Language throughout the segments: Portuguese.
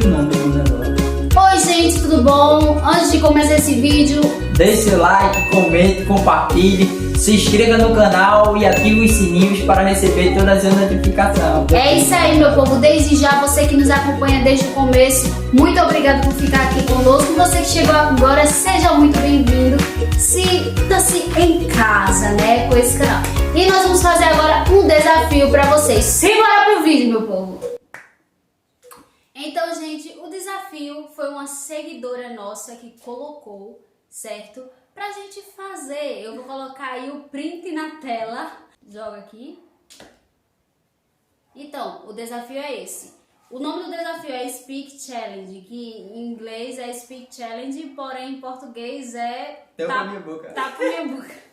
o nome do negócio. Oi gente, tudo bom? Antes de começar esse vídeo, Deixe seu like, comente, compartilhe, se inscreva no canal e ative os sininhos para receber todas as notificações. é isso aí meu povo. Desde já, você que nos acompanha desde o começo, muito obrigado por ficar aqui conosco. Você que chegou agora, seja muito bem-vindo. Sinta-se em casa, né, com esse canal. E nós vamos fazer agora um desafio para vocês. Simbora pro vídeo, meu povo! Então, gente, o desafio foi uma seguidora nossa que colocou, certo? Pra gente fazer. Eu vou colocar aí o print na tela. Joga aqui. Então, o desafio é esse. O nome do desafio é Speak Challenge, que em inglês é Speak Challenge, porém em português é Tapa minha boca. Tapa minha boca.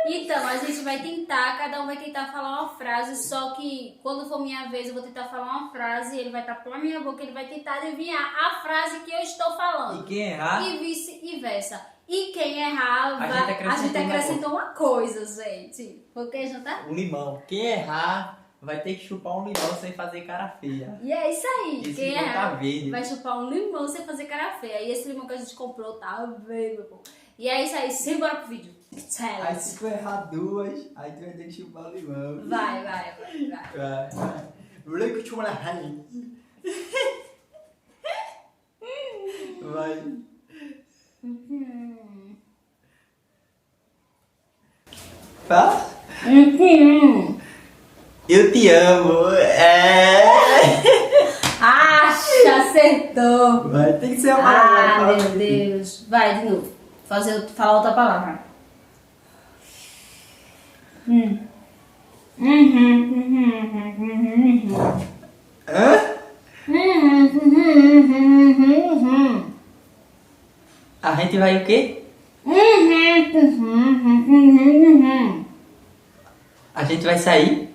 Então, a gente vai tentar, cada um vai tentar falar uma frase, só que quando for minha vez eu vou tentar falar uma frase, ele vai tapar a minha boca, ele vai tentar adivinhar a frase que eu estou falando. E quem errar, E vice-versa. E quem errar, a gente acrescentou uma coisa, gente. Foi o que, Janta? um limão. Quem errar vai ter que chupar um limão sem fazer cara feia. E é isso aí. Esse Quem limão tá errar verde. vai chupar um limão sem fazer cara feia. E esse limão que a gente comprou tá verde, meu povo. E é isso aí, simbora pro vídeo. Aí se tu errar duas, aí tu vai ter que chupar o limão. Vai. Vai. Look to my hand. Vai. Fala. Eu te amo. Acha, acertou. Vai, tem que ser a Ah, palavra. meu Deus. Vai, de novo. Falar outra palavra. Hã? A gente vai o quê? A gente vai sair?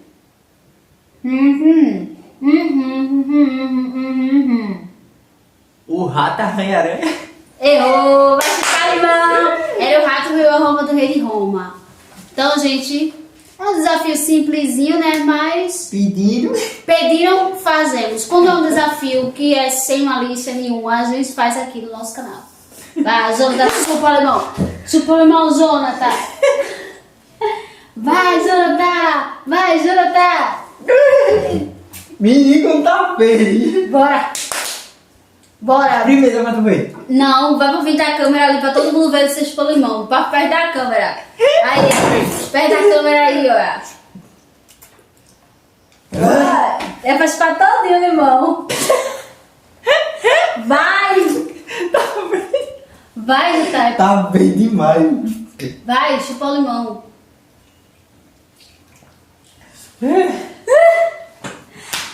O rato arranha-aranha? Errou! Vai ficar limão! Era o rato meu a Roma do rei de Roma. Então, gente, é um desafio simplesinho, né? Mas pediram, fazemos. Quando é um desafio que é sem malícia nenhuma, a gente faz aqui no nosso canal. Vai, Jonathan, chupa o limão. Chupa o limão, Jonathan. Vai, Jonathan. Vai, Jonathan. Menino, tá feio. Bora. Bora. Primeiro, mas tu vê. Não, vai pra frente da câmera ali pra todo mundo ver você chupou limão. Pra perto da câmera. Aí, perto da câmera aí, ó. É pra chupar todinho o limão. Vai! Vai, Jutai. Tá bem demais. Vai, chupa o limão.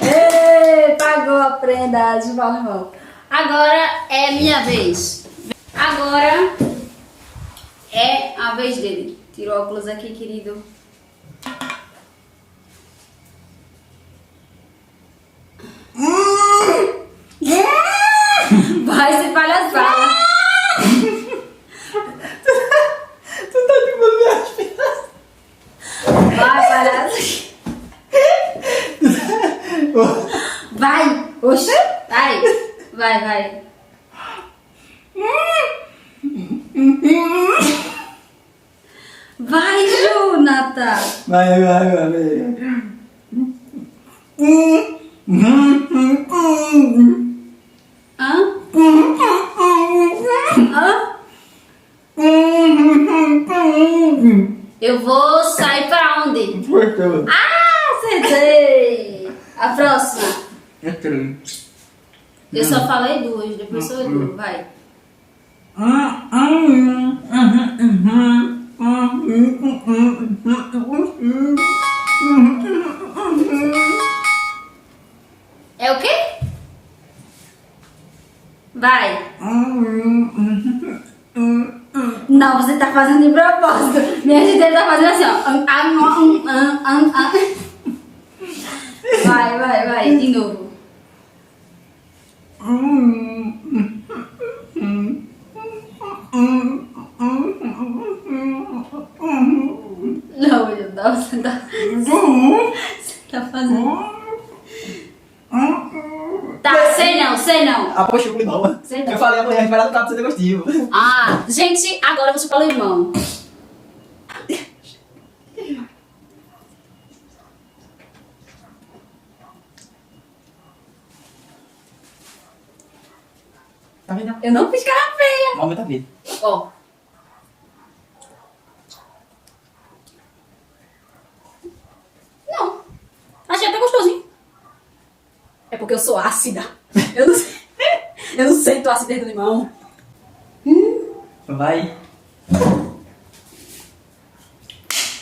Ei, pagou a prenda de chupar o limão. Agora é minha vez. Agora é a vez dele. Tira o óculos aqui, querido. Vai ser palhaçada. Tu tá de boa minhas filhas. Vai, palhaçada. Vai. Oxi. Vai. Vai, Jonathan. Vai. Hã? Eu vou sair pra onde? Ah, acertei! A próxima. Eu só falei duas, depois sou eu. Vai. É o quê? Vai. Não, você tá fazendo de propósito. Minha gente tá fazendo assim, ó. Vai, de novo. Não, você tá fazendo. Tá, Sei não. Aposto com limão. Sei não. Eu falei amanhã, vai lá no cabo pra ser degustivo. Ah, gente, agora eu vou chupar o limão. Tá vendo? Eu não fiz cara feia. Momento da vida. Ó. Não. Achei até gostosinho. É porque eu sou ácida. Eu não sei. Eu não sei a acidez do limão. Vai.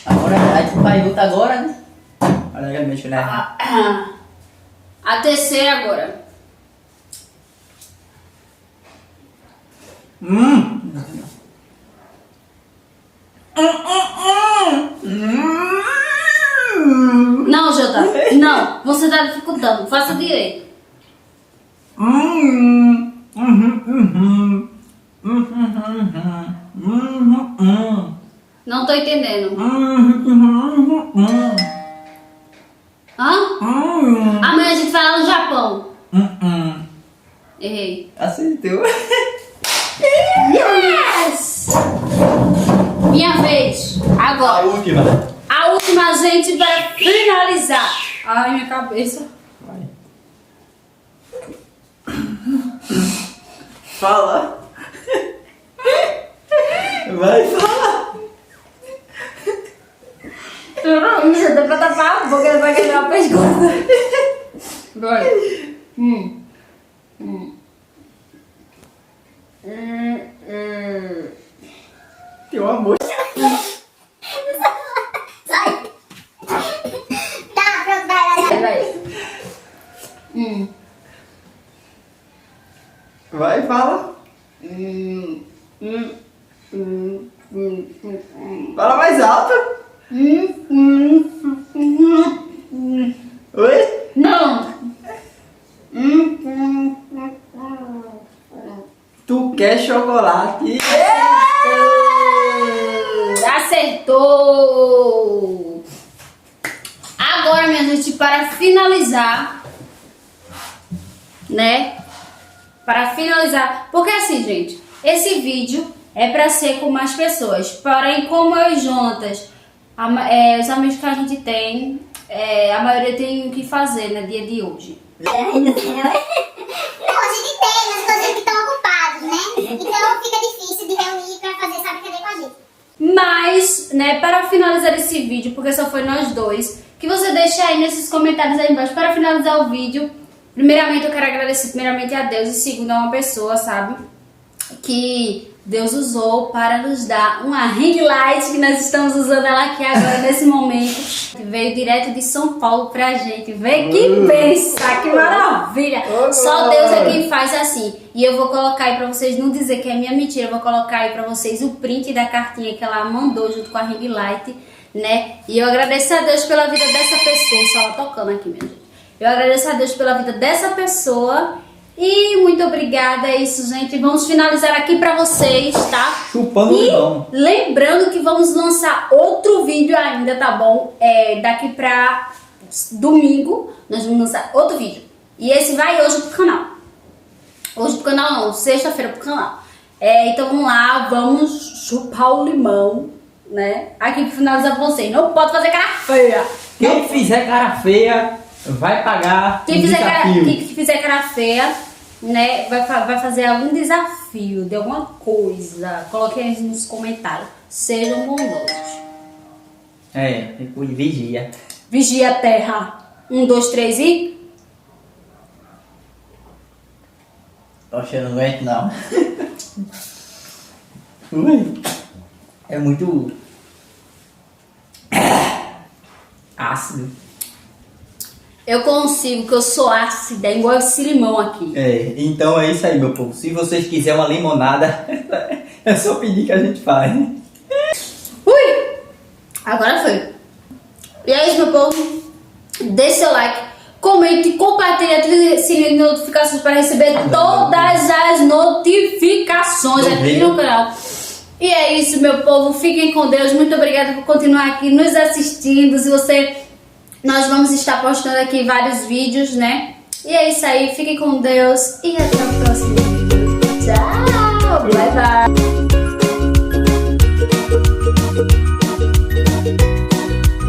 Agora, aí tu vai lutar agora, né? Olha, realmente, né? A terceira agora. Não, Jota. Não. Você tá dificultando. Faça direito. Não tô entendendo. Hã? Amanhã a gente vai lá no Japão. Errei. Acertou. Yes! Minha vez. A Agora. última. A última, gente, para finalizar. Ai, minha cabeça. Vai. Fala. Vai, fala. Isso, dá pra tapar a boca, ele vai quebrar o pescoço. Vai. Tem uma moça. Vai. Vai, fala. Fala mais alto. Oi? Não. Tu quer chocolate? Acertou! Agora, minha gente, para finalizar, né? Para finalizar, porque assim, gente, esse vídeo é para ser com mais pessoas. Porém, como eu e Jonatas, os amigos que a gente tem, a maioria tem o que fazer no dia de hoje. Não, a gente tem, mas todos que estão ocupados, né? Então fica difícil de reunir pra fazer essa brincadeira com a gente. Mas, né, para finalizar esse vídeo, porque só foi nós dois, que você deixe aí nesses comentários aí embaixo para finalizar o vídeo. Primeiramente, eu quero agradecer primeiramente a Deus e segundo a uma pessoa, sabe? Que Deus usou para nos dar uma ring light, que nós estamos usando ela aqui agora, nesse momento. Veio direto de São Paulo pra gente. Vê que benção, que maravilha. Só Deus é quem faz assim. E eu vou colocar aí pra vocês não dizer que é minha mentira. Eu vou colocar aí pra vocês o print da cartinha que ela mandou junto com a ring light, né? E eu agradeço a Deus pela vida dessa pessoa. Só ela tocando aqui, minha gente. Eu agradeço a Deus pela vida dessa pessoa. E muito obrigada, é isso, gente. Vamos finalizar aqui pra vocês, tá? Chupando e limão. lembrando que vamos lançar outro vídeo ainda, tá bom? Daqui pra domingo, nós vamos lançar outro vídeo. E esse vai hoje pro canal. Hoje pro canal não, sexta-feira pro canal. Então vamos lá, vamos chupar o limão, né? Aqui pra finalizar pra vocês. Não pode fazer cara feia. Quem fizer cara feia vai pagar. Quem um desafio. fizer cara feia, né, vai fazer algum desafio de alguma coisa. Coloquem aí nos comentários. Sejam bondosos. Depois vigia. Vigia a terra. 1, 2, 3 e... Oxe, eu não aguento não. Ui. É muito ácido. Eu consigo, que eu sou ácida, igual esse limão aqui. Então é isso aí, meu povo. Se vocês quiserem uma limonada, é só pedir que a gente faz. Ui! Agora foi. E é isso, meu povo. Deixe seu like, comente, compartilhe, ative o sininho de notificações para receber todas as notificações aqui no canal. E é isso, meu povo. Fiquem com Deus. Muito obrigada por continuar aqui nos assistindo. Nós vamos estar postando aqui vários vídeos, né? E é isso aí, fiquem com Deus e até o próximo vídeo.